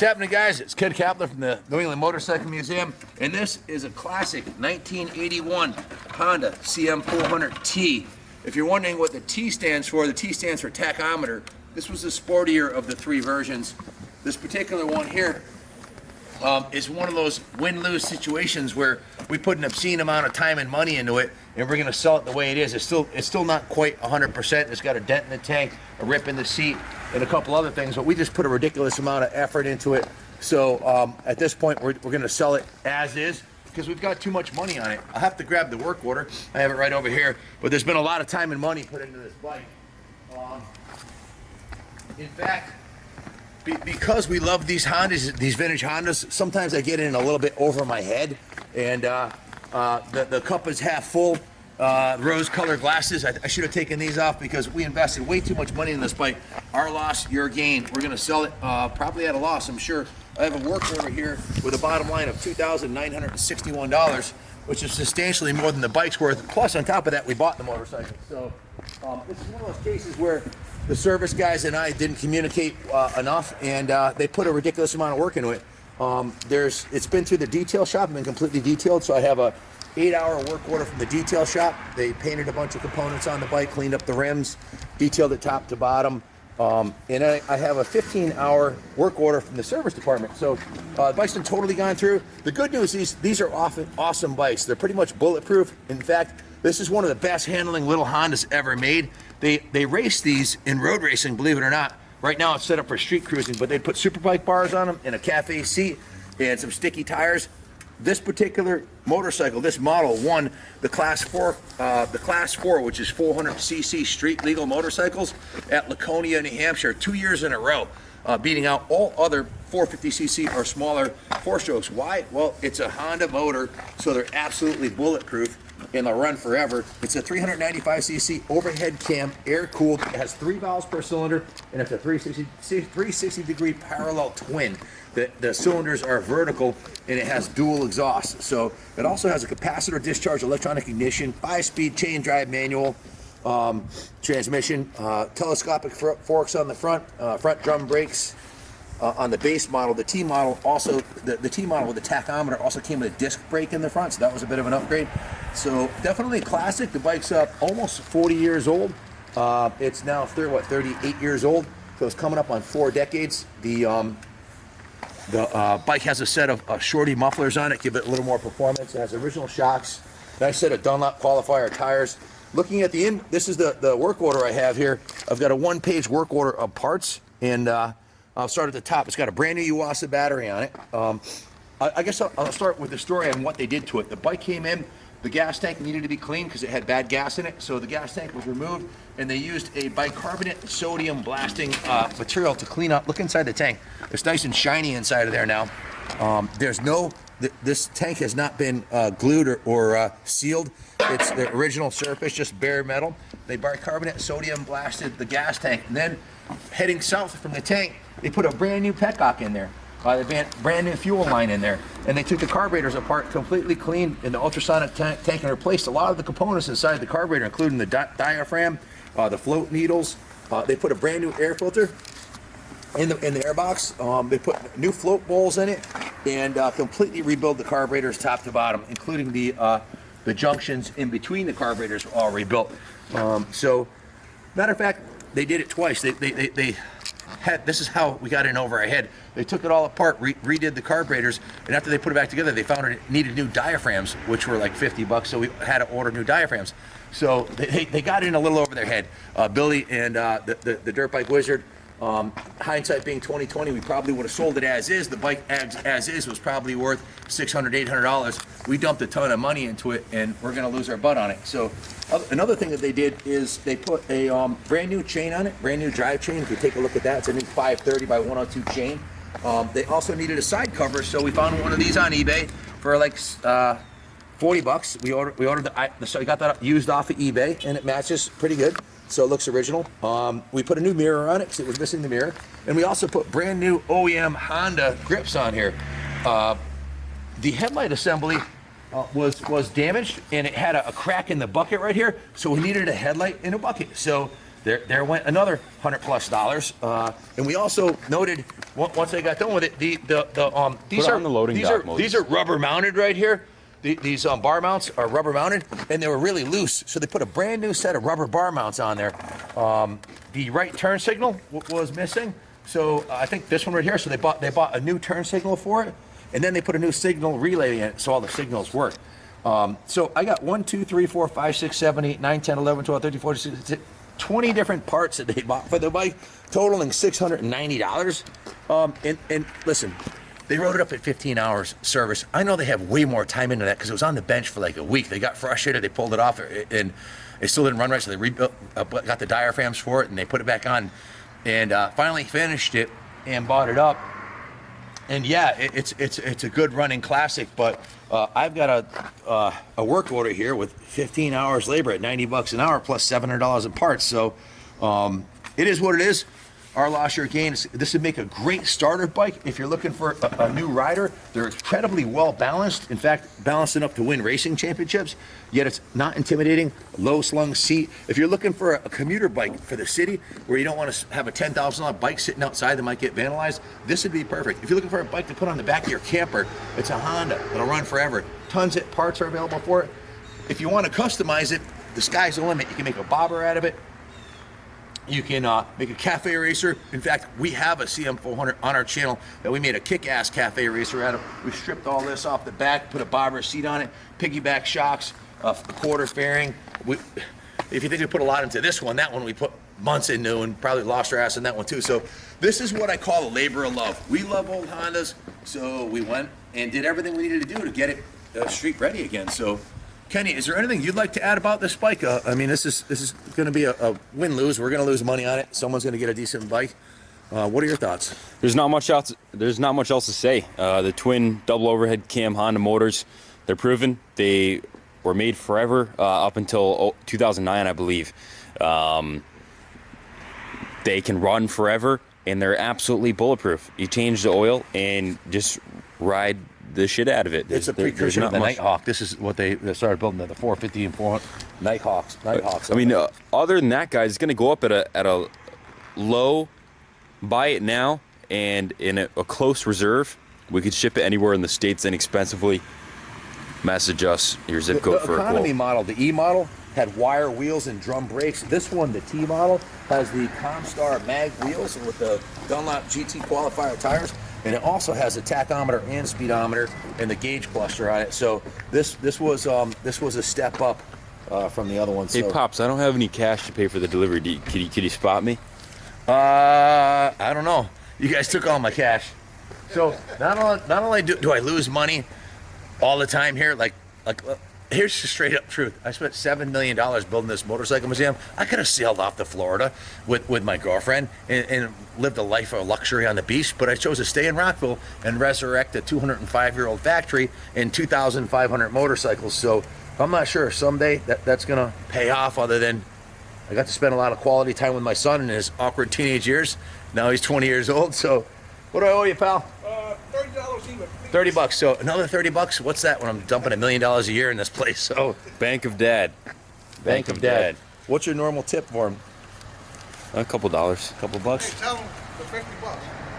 happening, guys? It's Kid Kaplan from the New England Motorcycle Museum, and this is a classic 1981 Honda CM400T. If you're wondering what the T stands for, the T stands for tachometer. This was the sportier of the three versions. This particular one here is one of those win-lose situations where we put an obscene amount of time and money into it, and we're going to sell it the way it is. It's still not quite 100%. It's got a dent in the tank, a rip in the seat, and a couple other things, but we just put a ridiculous amount of effort into it. So at this point, we're going to sell it as is because we've got too much money on it. I'll have to grab the work order. I have it right over here, but there's been a lot of time and money put into this bike. In fact, because we love these Hondas, these vintage Hondas, sometimes I get in a little bit over my head, and the cup is half full. Rose-colored glasses, I should have taken these off because we invested way too much money in this bike. Our loss, your gain. We're going to sell it probably at a loss, I'm sure. I have a work order here with a bottom line of $2,961, which is substantially more than the bike's worth. Plus, on top of that, we bought the motorcycle. So this is one of those cases where the service guys and I didn't communicate enough, and they put a ridiculous amount of work into it. It's been through the detail shop and been completely detailed, so I have a 8-hour work order from the detail shop. They painted a bunch of components on the bike, cleaned up the rims, detailed it top to bottom, and I have a 15-hour work order from the service department. So the bike's been totally gone through. The good news is these are awesome bikes. They're pretty much bulletproof. In fact, this is one of the best handling little Hondas ever made. They race these in road racing, believe it or not. Right now it's set up for street cruising, but they put superbike bars on them and a cafe seat and some sticky tires. This particular motorcycle, this model, won the Class 4, which is 400cc street legal motorcycles at Laconia, New Hampshire, 2 years in a row, beating out all other 450cc or smaller four-strokes. Why? Well, it's a Honda motor, so they're absolutely bulletproof and they'll run forever. It's a 395cc overhead cam, air-cooled. It has 3 valves per cylinder, and it's a 360-degree parallel twin. The cylinders are vertical, and it has dual exhaust. So it also has a capacitor discharge electronic ignition, 5-speed chain drive manual transmission, telescopic forks on the front drum brakes. On the base model, the T model also, the T model with the tachometer also came with a disc brake in the front, so that was a bit of an upgrade. So definitely a classic. The bike's almost 40 years old. It's now 38 years old, so it's coming up on 4 decades. The bike has a set of shorty mufflers on it, give it a little more performance. It has original shocks, nice set of Dunlop qualifier tires. Looking at this is the work order I have here. I've got a 1-page work order of parts, and I'll start at the top. It's got a brand new Yuasa battery on it. I guess I'll start with the story on what they did to it. The bike came in, the gas tank needed to be cleaned because it had bad gas in it, so the gas tank was removed, and they used a bicarbonate sodium blasting material to clean up. Look inside the tank. It's nice and shiny inside of there now. This tank has not been glued or sealed. It's the original surface, just bare metal. They bicarbonate sodium blasted the gas tank, and then heading south from the tank, they put a brand new petcock in there. They brand new fuel line in there, and they took the carburetors apart, completely cleaned in the ultrasonic tank, and replaced a lot of the components inside the carburetor, including the diaphragm, the float needles. They put a brand new air filter in the airbox. They put new float bowls in it, and completely rebuilt the carburetors top to bottom, including the junctions in between the carburetors were all rebuilt. So, matter of fact, they did it twice. This is how we got in over our head. They took it all apart, redid the carburetors, and after they put it back together, they found it needed new diaphragms, which were like $50, so we had to order new diaphragms. So they got in a little over their head. Billy and the Dirt Bike Wizard, hindsight being 2020, we probably would have sold it as is. The bike as is was probably worth $600, $800. We dumped a ton of money into it, and we're going to lose our butt on it. So another thing that they did is they put a brand new chain on it, brand new drive chain. If you take a look at that, it's a new 530 by 102 chain. They also needed a side cover, so we found one of these on eBay for like $40. We ordered so I got that used off of eBay, and it matches pretty good. So it looks original. We put a new mirror on it because it was missing the mirror, and we also put brand new OEM Honda grips on here. The headlight assembly was damaged, and it had a crack in the bucket right here, so we needed a headlight in a bucket. So there went another $100+. And we also noted once I got done with it, these are rubber mounted right here. These bar mounts are rubber mounted, and they were really loose. So they put a brand new set of rubber bar mounts on there. The right turn signal was missing, so I think this one right here. So they bought a new turn signal for it, and then they put a new signal relay in it, so all the signals work. So I got 1, 2, 3, 4, 5, 6, 7, 8, 9, 10, 11, 12, 13, 14, 16, 20 different parts that they bought for the bike, totaling $690. And listen, they rode it up at 15 hours service. I know they have way more time into that because it was on the bench for like a week. They got frustrated, they pulled it off, and it still didn't run right, so they rebuilt, got the diaphragms for it, and they put it back on, and finally finished it and bought it up. And yeah, it's a good running classic, but I've got a work order here with 15 hours labor at $90 an hour plus $700 in parts. So it is what it is. Our loss, your gain. This would make a great starter bike if you're looking for a new rider. They're incredibly well balanced. In fact, balanced enough to win racing championships. Yet it's not intimidating. Low slung seat. If you're looking for a commuter bike for the city where you don't want to have a $10,000 bike sitting outside that might get vandalized, this would be perfect. If you're looking for a bike to put on the back of your camper, it's a Honda. It'll run forever. Tons of parts are available for it. If you want to customize it, the sky's the limit. You can make a bobber out of it. You can make a cafe racer. In fact, we have a CM400 on our channel that we made a kick-ass cafe racer out of. We stripped all this off the back, put a bobber seat on it, piggyback shocks, a quarter fairing. If you think we put a lot into this one, that one we put months into and probably lost our ass in that one too. So this is what I call a labor of love. We love old Hondas, so we went and did everything we needed to do to get it street ready again. So Kenny, is there anything you'd like to add about this bike? I mean, this is going to be a win-lose. We're going to lose money on it. Someone's going to get a decent bike. What are your thoughts? There's not much else. There's not much else to say. The twin double overhead cam Honda motors, they're proven. They were made forever up until 2009, I believe. They can run forever, and they're absolutely bulletproof. You change the oil and just ride the shit out of it. It's a precursor to the Nighthawk. This is what they started building, the 450 and 400 Nighthawks. I mean, other than that, guys, it's going to go up at a low. Buy it now, and in a close reserve, we could ship it anywhere in the States inexpensively. Message us your zip code for a quote. The economy model, the E model, had wire wheels and drum brakes. This one, the T model, has the Comstar mag wheels with the Dunlop GT qualifier tires. And it also has a tachometer and speedometer and the gauge cluster on it. So this was a step up from the other one. Hey, Pops, I don't have any cash to pay for the delivery. Could you spot me? I don't know. You guys took all my cash. So not only do I lose money all the time here, like here's the straight up truth. I spent $7 million building this motorcycle museum. I could have sailed off to Florida with my girlfriend and lived a life of luxury on the beach, but I chose to stay in Rockville and resurrect a 205-year-old factory and 2,500 motorcycles. So I'm not sure someday that's going to pay off, other than I got to spend a lot of quality time with my son in his awkward teenage years. Now he's 20 years old. So what do I owe you, pal? $30 even. $30. So another $30. What's that when I'm dumping $1 million a year in this place? So Bank of Dad. Bank of Dad. What's your normal tip for him? A couple dollars. A couple bucks? Hey, tell him the $50.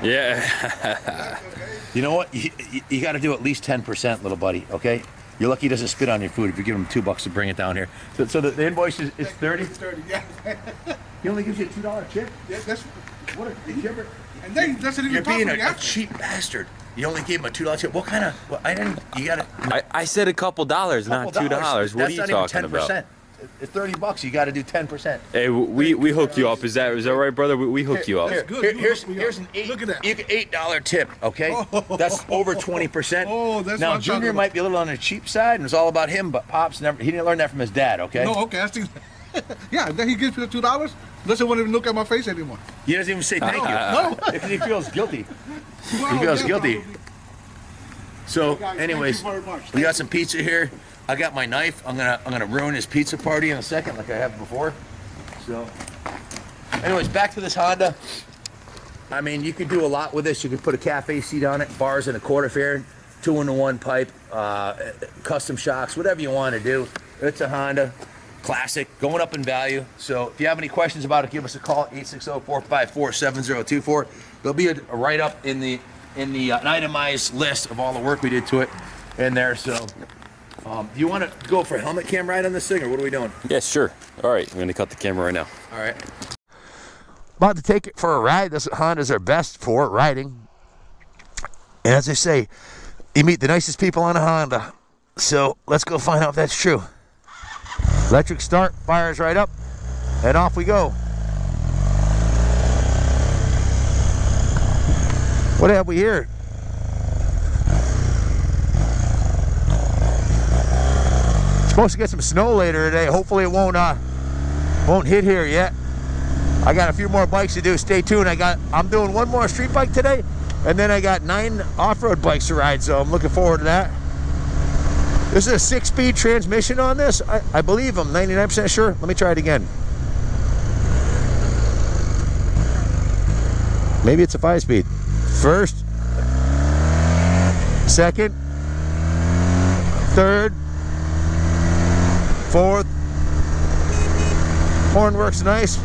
Yeah. Okay. You know what? You got to do at least 10%, little buddy. Okay. You're lucky he doesn't spit on your food if you give him $2 to bring it down here. So the invoice is 30. 30. Yeah. He only gives you a $2 tip. Yeah, that's. What? And then he doesn't even You're talk being to me a after. cheap bastard. You only gave him a $2 tip. What kind of? Well, I didn't. You got to. I said a couple dollars, not $2. What are you talking about? It's $30. You got to do 10%. Hey, we hook you up. Is that right, brother? We hook you up. That's good. Here's an Look at that. $8 tip. Okay, that's over 20%. Oh, that's now what I'm Junior talking might be a little on the cheap side, and it's all about him. But Pops never. He didn't learn that from his dad. Okay. No, okay. I think. Yeah, then he gives me the $2. Doesn't want to even look at my face anymore. He doesn't even say thank you. No. Because he feels guilty. Wow, He feels yeah, guilty. probably. So, Guys, anyways, thank you very much. we got some pizza here. I got my knife. I'm gonna ruin his pizza party in a second, like I have before. So, anyways, back to this Honda. I mean, you could do a lot with this. You could put a cafe seat on it, bars and a quarter fairing, 2-in-1 pipe, custom shocks, whatever you want to do. It's a Honda. classic, going up in value. So if you have any questions about it, give us a call, 860-454-7024. There'll be a write-up in the an itemized list of all the work we did to it in there. So do you want to go for a helmet cam ride on this thing, or what are we doing? Yeah, sure. All right, I'm going to cut the camera right now. All right. About to take it for a ride. This Hondas are best for riding. And as I say, you meet the nicest people on a Honda. So let's go find out if that's true. Electric start, fires right up, and off we go. What have we here? Supposed to get some snow later today. Hopefully it won't hit here yet. I got a few more bikes to do. Stay tuned. I'm doing one more street bike today, and then I got 9 off-road bikes to ride, so I'm looking forward to that. This is a 6-speed transmission on this. I believe I'm 99% sure. Let me try it again. Maybe it's a 5-speed. First, second, third, fourth. Horn works nice.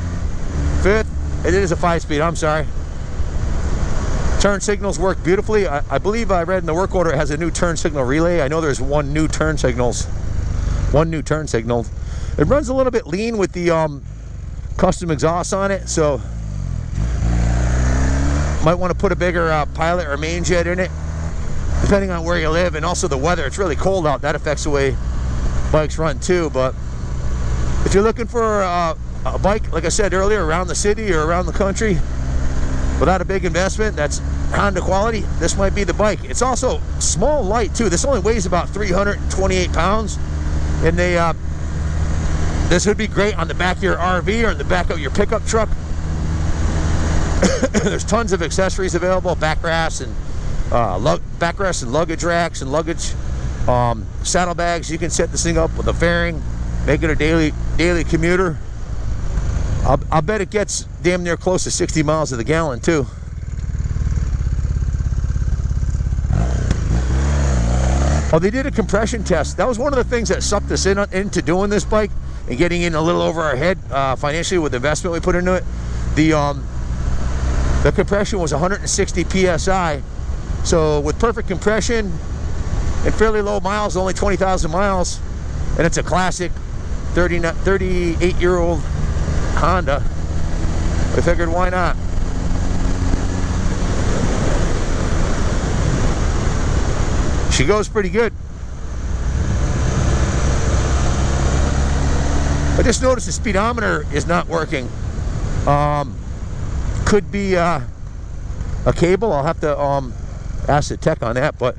Fifth. It is a 5-speed. I'm sorry. Turn signals work beautifully. I believe I read in the work order it has a new turn signal relay. I know there's one new turn signal. It runs a little bit lean with the custom exhaust on it, so might want to put a bigger pilot or main jet in it, depending on where you live, and also the weather. It's really cold out. That affects the way bikes run too. But if you're looking for a bike, like I said earlier, around the city or around the country, without a big investment, that's Honda quality, this might be the bike. It's also small, light too. This only weighs about 328 pounds. And this would be great on the back of your RV or in the back of your pickup truck. There's tons of accessories available, backrests and luggage racks and luggage saddlebags. You can set this thing up with a fairing, make it a daily commuter. I'll bet it gets damn near close to 60 miles to the gallon too. Oh, they did a compression test. That was one of the things that sucked us into doing this bike and getting in a little over our head financially with the investment we put into it. The compression was 160 PSI. So with perfect compression and fairly low miles, only 20,000 miles, and it's a classic 38-year-old Honda, I figured why not. She goes pretty good. I just noticed the speedometer is not working. Could be a cable. I'll have to ask the tech on that, but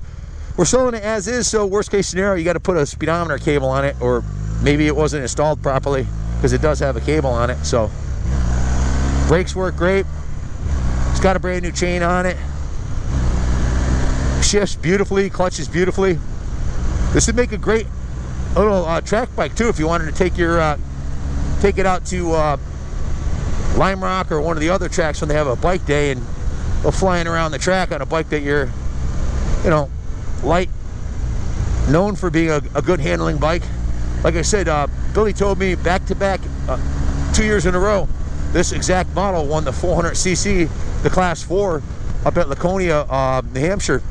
we're selling it as is, so worst case scenario, you got to put a speedometer cable on it, or maybe it wasn't installed properly, because it does have a cable on it. So brakes work great. It's got a brand new chain on it. Shifts beautifully, clutches beautifully. This would make a great little track bike too if you wanted to take it out to Lime Rock or one of the other tracks when they have a bike day and go flying around the track on a bike that you're, light, known for being a good handling bike. Like I said, Billy told me back-to-back 2 years in a row, this exact model won the 400cc, the Class 4 up at Laconia, New Hampshire.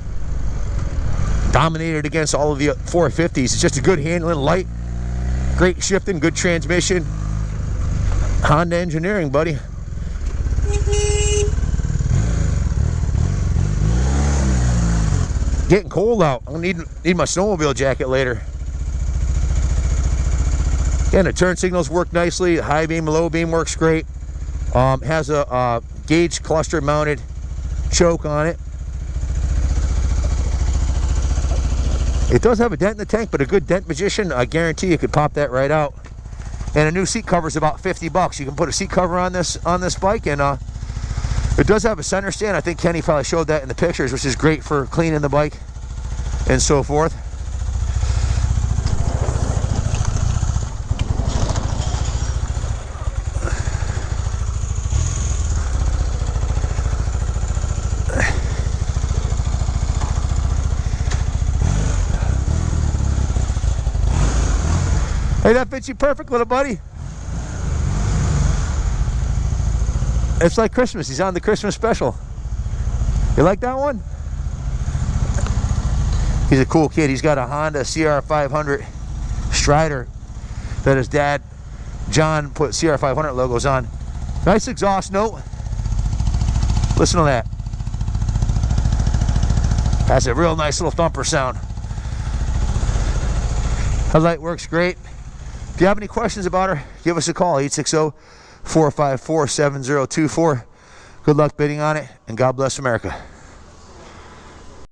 Dominated against all of the 450s. It's just a good handling, light, great shifting, good transmission. Honda engineering, buddy. Getting cold out. I'm gonna need my snowmobile jacket later. Again, the turn signals work nicely. The high beam, low beam works great. Has a gauge cluster mounted choke on it. It does have a dent in the tank, but a good dent magician, I guarantee you could pop that right out. And a new seat cover is about $50. You can put a seat cover on this bike, and it does have a center stand. I think Kenny probably showed that in the pictures, which is great for cleaning the bike and so forth. Hey, that fits you perfect, little buddy. It's like Christmas. He's on the Christmas special. You like that one? He's a cool kid. He's got a Honda CR500 Strider that his dad, John, put CR500 logos on. Nice exhaust note. Listen to that. Has a real nice little thumper sound. Headlight works great. If you have any questions about her, give us a call, 860-454-7024. Good luck bidding on it, and God bless America.